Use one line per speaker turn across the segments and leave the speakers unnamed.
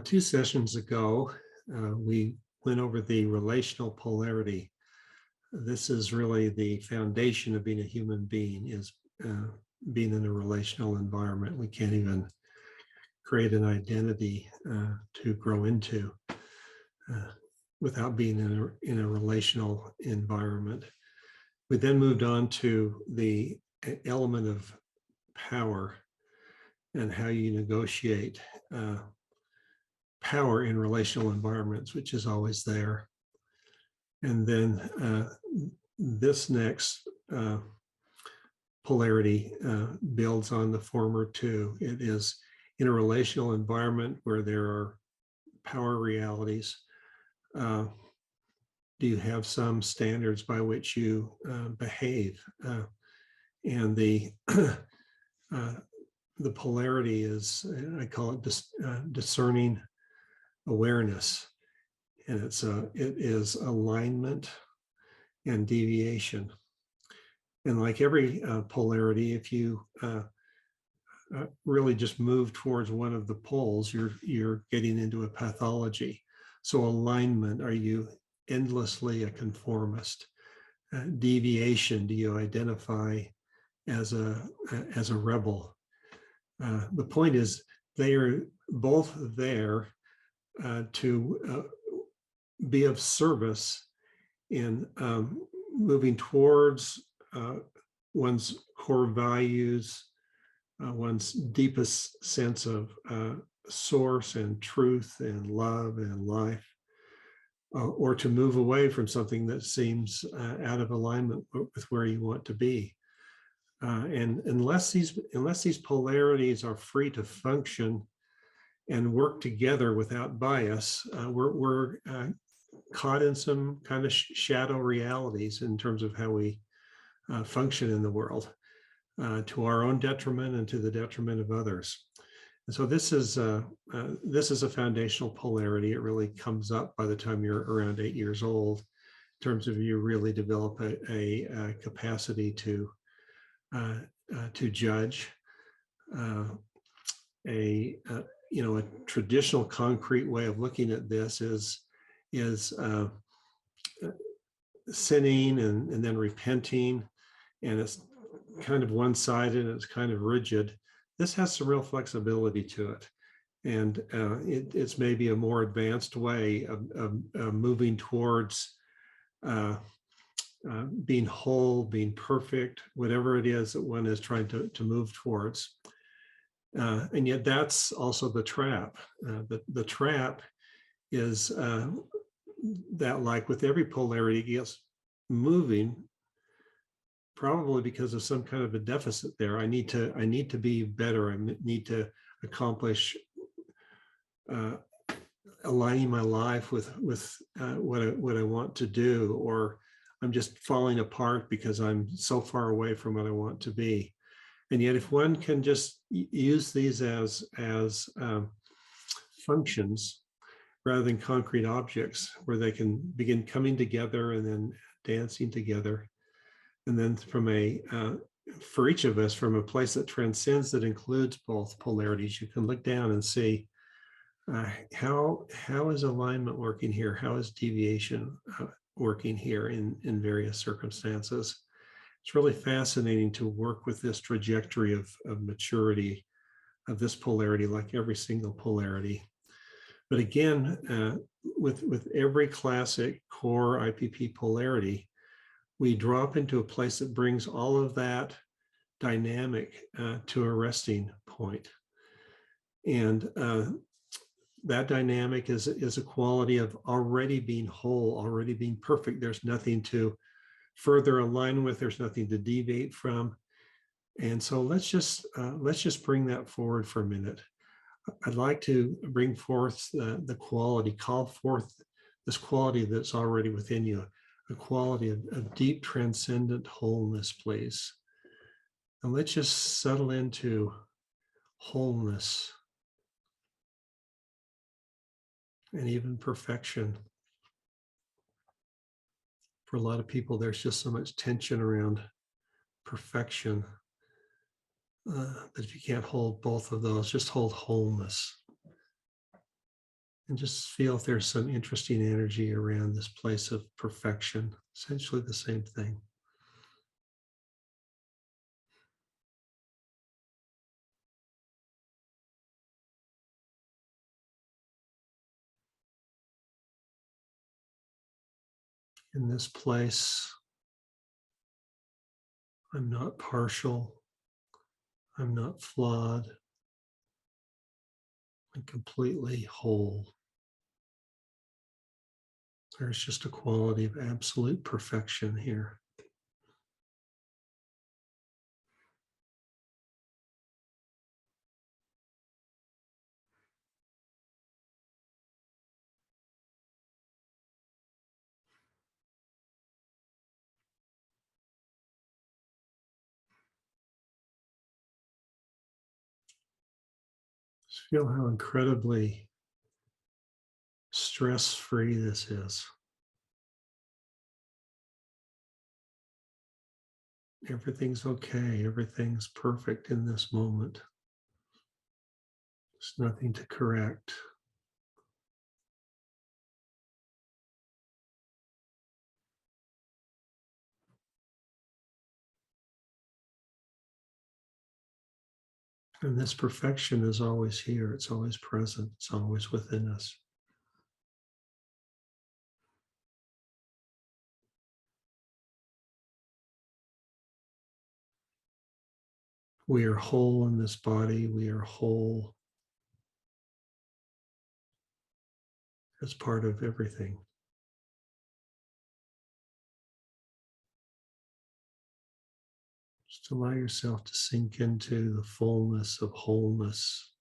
Two sessions ago, we went over the relational polarity. This is really the foundation of being a human being, is being in a relational environment. We can't even create an identity to grow into without being in a relational environment. We then moved on to the element of power and how you negotiate power in relational environments, which is always there. And then this next polarity builds on the former two. It is in a relational environment where there are power realities. Do you have some standards by which you behave? And the polarity is, I call it discerning awareness, and it is alignment and deviation. And like every polarity, if you really just move towards one of the poles, you're getting into a pathology. So alignment, are you endlessly a conformist? Deviation, do you identify as a rebel? The point is, they are both there to be of service in moving towards one's core values, one's deepest sense of source and truth and love and life, or to move away from something that seems out of alignment with where you want to be. And unless these polarities are free to function and work together without bias, we're caught in some kind of shadow realities in terms of how we function in the world, to our own detriment and to the detriment of others. And so this is a foundational polarity. It really comes up by the time you're around 8 years old, in terms of you really develop a capacity to judge. A traditional concrete way of looking at this is sinning and then repenting, and it's kind of one-sided, it's kind of rigid. This has some real flexibility to it, and it's maybe a more advanced way of moving towards being whole, being perfect, whatever it is that one is trying to move towards. And yet that's also the trap. The trap is that, like with every polarity, it gets moving, probably because of some kind of a deficit there. I need to be better. I need to accomplish aligning my life with what I want to do, or I'm just falling apart because I'm so far away from what I want to be. And yet, if one can just use these as functions rather than concrete objects, where they can begin coming together and then dancing together, and then for each of us, from a place that transcends, that includes both polarities, you can look down and see how is alignment working here? How is deviation working here in various circumstances? It's really fascinating to work with this trajectory of maturity of this polarity, like every single polarity. But again, with every classic core IPP polarity, we drop into a place that brings all of that dynamic to a resting point. And that dynamic is a quality of already being whole, already being perfect. There's nothing to further align with, there's nothing to deviate from. And so let's just bring that forward for a minute. I'd like to bring forth the quality, call forth this quality that's already within you, a quality of deep transcendent wholeness, please. And let's just settle into wholeness and even perfection. For a lot of people, there's just so much tension around perfection that if you can't hold both of those, just hold wholeness. And just feel if there's some interesting energy around this place of perfection, essentially the same thing. In this place, I'm not partial, I'm not flawed, I'm completely whole. There's just a quality of absolute perfection here. Just feel how incredibly stress-free this is. Everything's okay, everything's perfect in this moment. There's nothing to correct. And this perfection is always here, it's always present, it's always within us. We are whole in this body, we are whole as part of everything. Just allow yourself to sink into the fullness of wholeness.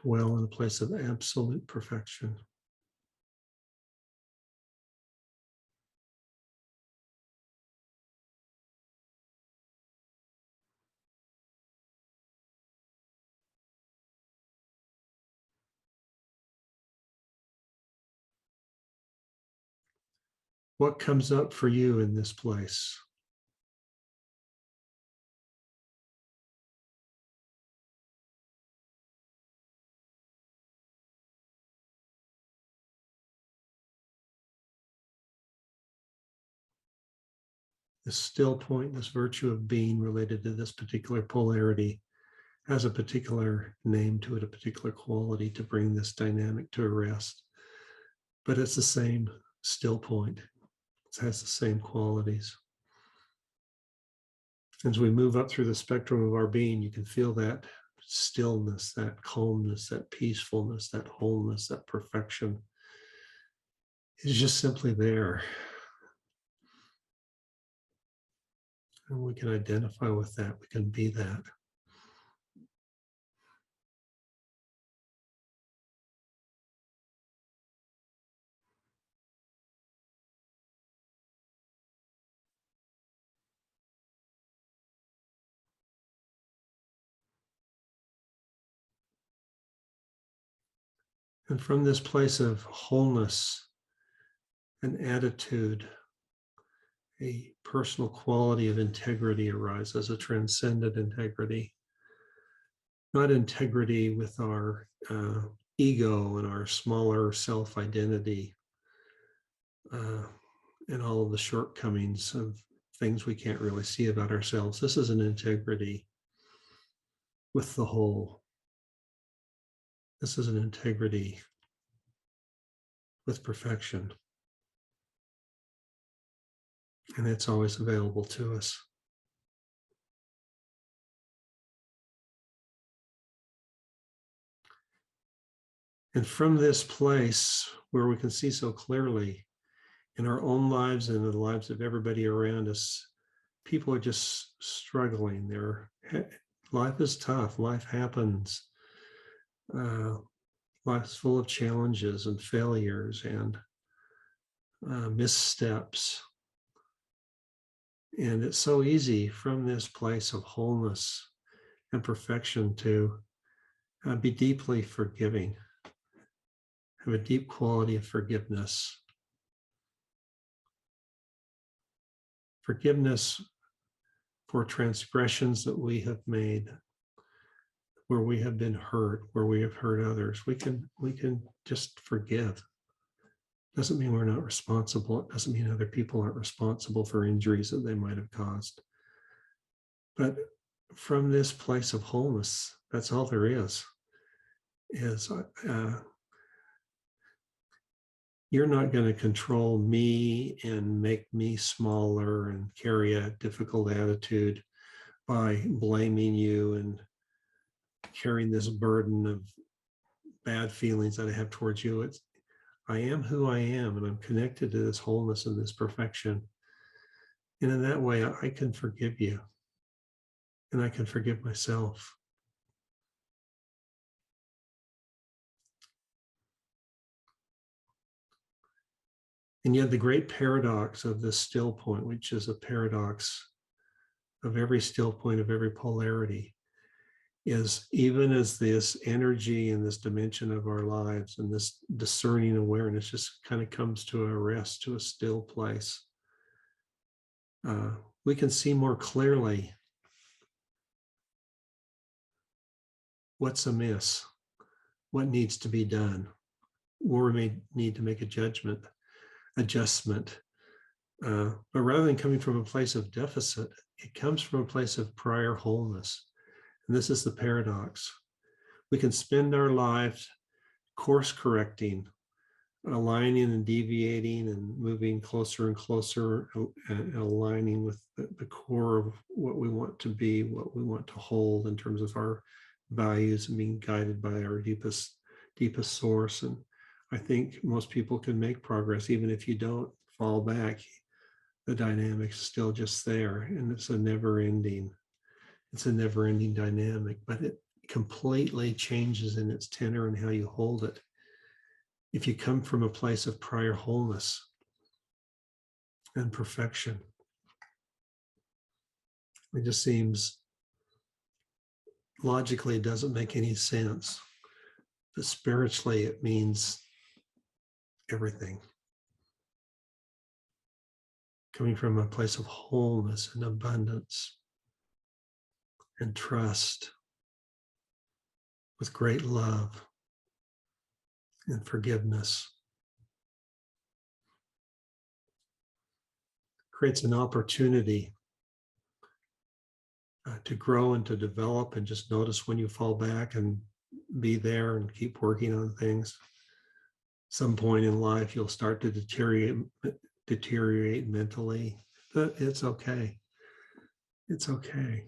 Dwell in a place of absolute perfection. What comes up for you in this place? This still point, this virtue of being related to this particular polarity has a particular name to it, a particular quality to bring this dynamic to a rest. But it's the same still point. It has the same qualities. As we move up through the spectrum of our being, you can feel that stillness, that calmness, that peacefulness, that wholeness, that perfection is just simply there. And we can identify with that. We can be that. And from this place of wholeness, an attitude, a personal quality of integrity arises, a transcendent integrity. Not integrity with our ego and our smaller self-identity and all of the shortcomings of things we can't really see about ourselves. This is an integrity with the whole. This is an integrity with perfection. And it's always available to us. And from this place where we can see so clearly in our own lives and in the lives of everybody around us, people are just struggling. Life is tough. Life happens. Life's full of challenges and failures and missteps. And it's so easy from this place of wholeness and perfection to be deeply forgiving, have a deep quality of forgiveness. Forgiveness for transgressions that we have made, where we have been hurt, where we have hurt others. We can just forgive. Doesn't mean we're not responsible. It doesn't mean other people aren't responsible for injuries that they might have caused. But from this place of wholeness, that's all there is you're not going to control me and make me smaller and carry a difficult attitude by blaming you and carrying this burden of bad feelings that I have towards you. I am who I am, and I'm connected to this wholeness and this perfection. And in that way, I can forgive you, and I can forgive myself. And yet the great paradox of this still point, which is a paradox of every still point, of every polarity, is even as this energy and this dimension of our lives and this discerning awareness just kind of comes to a rest, to a still place, we can see more clearly what's amiss, what needs to be done, where we may need to make a adjustment. But rather than coming from a place of deficit, it comes from a place of prior wholeness. And this is the paradox. We can spend our lives course correcting, aligning and deviating and moving closer and closer, and aligning with the core of what we want to be, what we want to hold in terms of our values, and being guided by our deepest source. And I think most people can make progress, even if you don't fall back. The dynamic's still just there, and it's a never-ending dynamic, but it completely changes in its tenor and how you hold it. If you come from a place of prior wholeness and perfection, it just seems logically it doesn't make any sense, but spiritually it means everything. Coming from a place of wholeness and abundance and trust, with great love and forgiveness, creates an opportunity to grow and to develop, and just notice when you fall back and be there and keep working on things. Some point in life you'll start to deteriorate mentally, but it's okay. It's okay.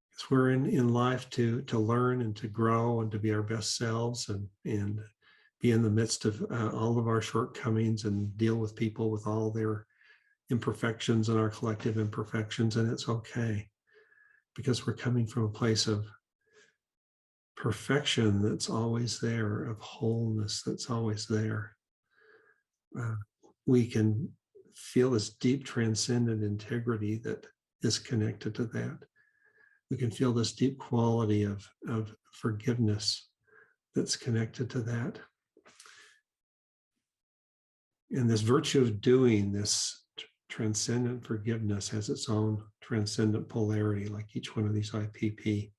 Because we're in life to learn and to grow and to be our best selves, and be in the midst of all of our shortcomings, and deal with people with all their imperfections and our collective imperfections. And it's okay, because we're coming from a place of perfection that's always there, of wholeness that's always there. We can feel this deep transcendent integrity that is connected to that. We can feel this deep quality of forgiveness that's connected to that. And this virtue of doing this transcendent forgiveness has its own transcendent polarity, like each one of these IPP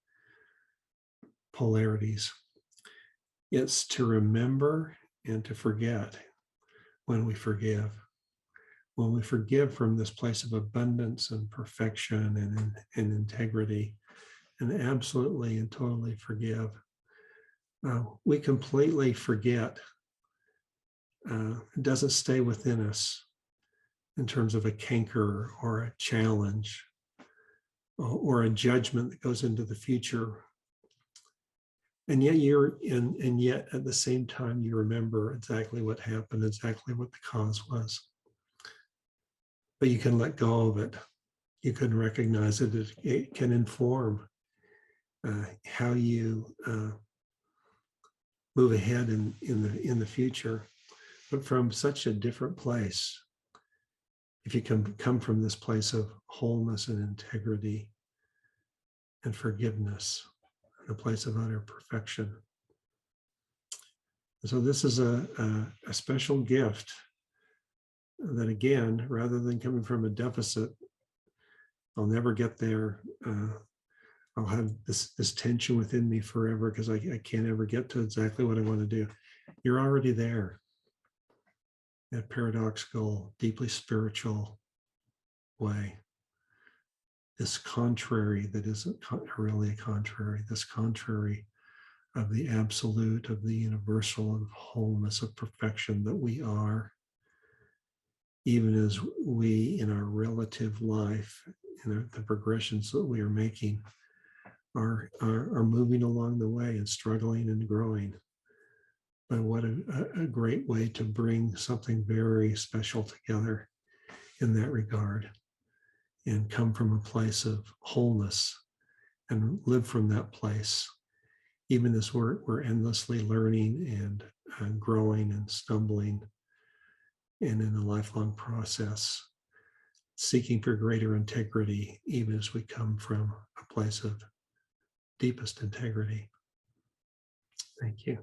polarities. It's to remember and to forget when we forgive. When we forgive from this place of abundance and perfection and integrity, and absolutely and totally forgive, we completely forget. It doesn't stay within us in terms of a canker or a challenge or a judgment that goes into the future. And yet yet at the same time, you remember exactly what happened, exactly what the cause was. But you can let go of it. You can recognize it. It can inform how you move ahead in the future, but from such a different place. If you can come from this place of wholeness and integrity and forgiveness, a place of utter perfection. So this is a special gift that, again, rather than coming from a deficit, I'll never get there. I'll have this tension within me forever because I can't ever get to exactly what I want to do. You're already there. That paradoxical, deeply spiritual way. This contrary that isn't really a contrary, this contrary of the absolute, of the universal, of wholeness, of perfection that we are, even as we in our relative life, in the progressions that we are making, are moving along the way and struggling and growing. But what a great way to bring something very special together in that regard and come from a place of wholeness and live from that place, even as we're endlessly learning and growing and stumbling and in a lifelong process, seeking for greater integrity, even as we come from a place of deepest integrity. Thank you.